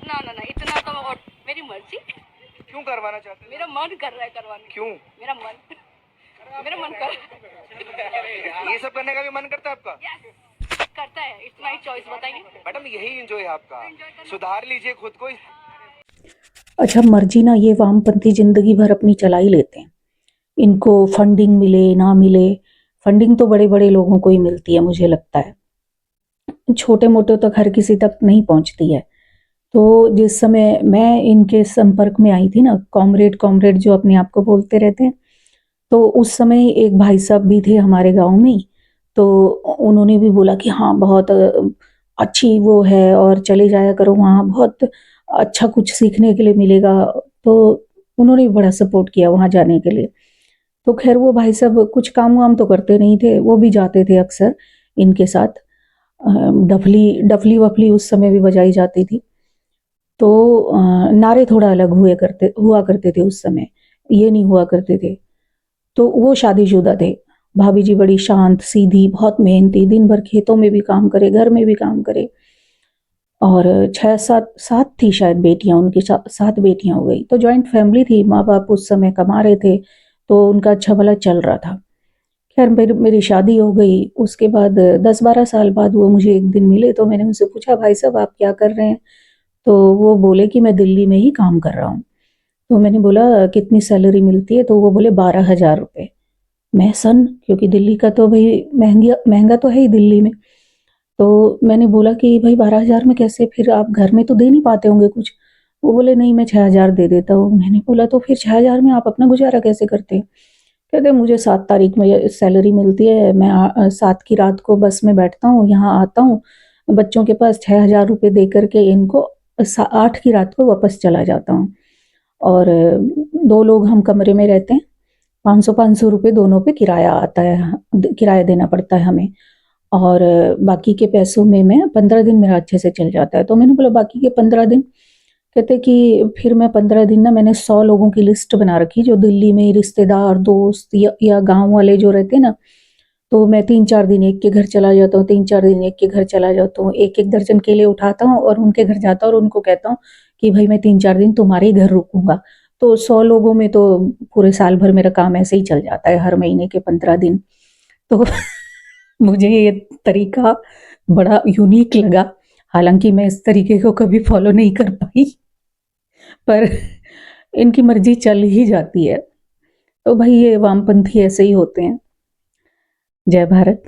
ना ना ना इतना तो और मेरी मर्जी। क्यों करवाना चाहते हैं? मेरा मन कर रहा है करवाने। क्यों? मेरा मन कर ये सब करने का भी मन करता है आपका? करता है, इट्स माय चॉइस। बताइए मैडम, यही एंजॉय है आपका, सुधार लीजिए खुद को। अच्छा, मर्जी ना ये वामपंथी जिंदगी भर अपनी चला ही लेते हैं। इनको फंडिंग मिले ना मिले, फंडिंग तो बड़े बड़े लोगों को ही मिलती है मुझे लगता है, छोटे मोटे तक हर किसी तक नहीं पहुंचती है। तो जिस समय मैं इनके संपर्क में आई थी ना, कॉमरेड कॉमरेड जो अपने आप को बोलते रहते हैं, तो उस समय एक भाई साहब भी थे हमारे गांव में ही, तो उन्होंने भी बोला कि हाँ बहुत अच्छी वो है और चले जाया करो वहाँ, बहुत अच्छा कुछ सीखने के लिए मिलेगा। तो उन्होंने भी बड़ा सपोर्ट किया वहाँ जाने के लिए। तो खैर वो भाई साहब कुछ काम वाम तो करते नहीं थे, वो भी जाते थे अक्सर इनके साथ। डफली डफली वफली उस समय भी बजाई जाती थी। तो नारे थोड़ा अलग हुआ करते थे उस समय, ये नहीं हुआ करते थे। तो वो शादीशुदा थे। भाभी जी बड़ी शांत सीधी, बहुत मेहनती, दिन भर खेतों में भी काम करे, घर में भी काम करे। और 6 7 थी शायद बेटियां उनकी, 7 बेटियां हो गई। तो जॉइंट फैमिली थी, माँ बाप उस समय कमा रहे थे, तो उनका अच्छा भला चल रहा था। खैर मेरी शादी हो गई, उसके बाद 10 12 साल बाद वो मुझे एक दिन मिले, तो मैंने उनसे पूछा भाई साहब आप क्या कर रहे हैं? तो वो बोले कि मैं दिल्ली में ही काम कर रहा हूँ। तो मैंने बोला कितनी सैलरी मिलती है? तो वो बोले 12,000 रुपये। मैं सन, क्योंकि दिल्ली का तो भाई महंगा महंगा तो है ही दिल्ली में। तो मैंने बोला कि भाई 12,000 में कैसे, फिर आप घर में तो दे नहीं पाते होंगे कुछ? वो बोले नहीं मैं 6,000 दे देता हूँ। मैंने बोला तो फिर 6,000 में आप अपना गुजारा कैसे करते हैं? कहते मुझे 7 तारीख में सैलरी मिलती है, मैं 7 की रात को बस में बैठता हूँ, यहाँ आता हूँ, बच्चों के पास 6,000 रुपये दे करके इनको 8 की रात को वापस चला जाता हूँ। और 2 लोग हम कमरे में रहते हैं, 500 500 रुपये दोनों पे किराया आता है, किराया देना पड़ता है हमें। और बाकी के पैसों में मैं 15 दिन मेरा अच्छे से चल जाता है। तो मैंने बोला बाकी के 15 दिन? कहते कि फिर मैं 15 दिन ना, मैंने 100 लोगों की लिस्ट बना रखी जो दिल्ली में रिश्तेदार दोस्त या गांव वाले जो रहते हैं ना। तो मैं 3 4 दिन एक के घर चला जाता हूँ, 3 4 दिन एक के घर चला जाता हूँ, एक एक दर्जन केले उठाता हूँ और उनके घर जाता हूँ और उनको कहता हूँ कि भाई मैं 3 4 दिन तुम्हारे ही घर रुकूंगा। तो 100 लोगों में तो पूरे साल भर मेरा काम ऐसे ही चल जाता है, हर महीने के 15 दिन। तो मुझे ये तरीका बड़ा यूनिक लगा, हालांकि मैं इस तरीके को कभी फॉलो नहीं कर पाई, पर इनकी मर्जी चल ही जाती है। तो भाई ये वामपंथी ऐसे ही होते हैं। जय भारत।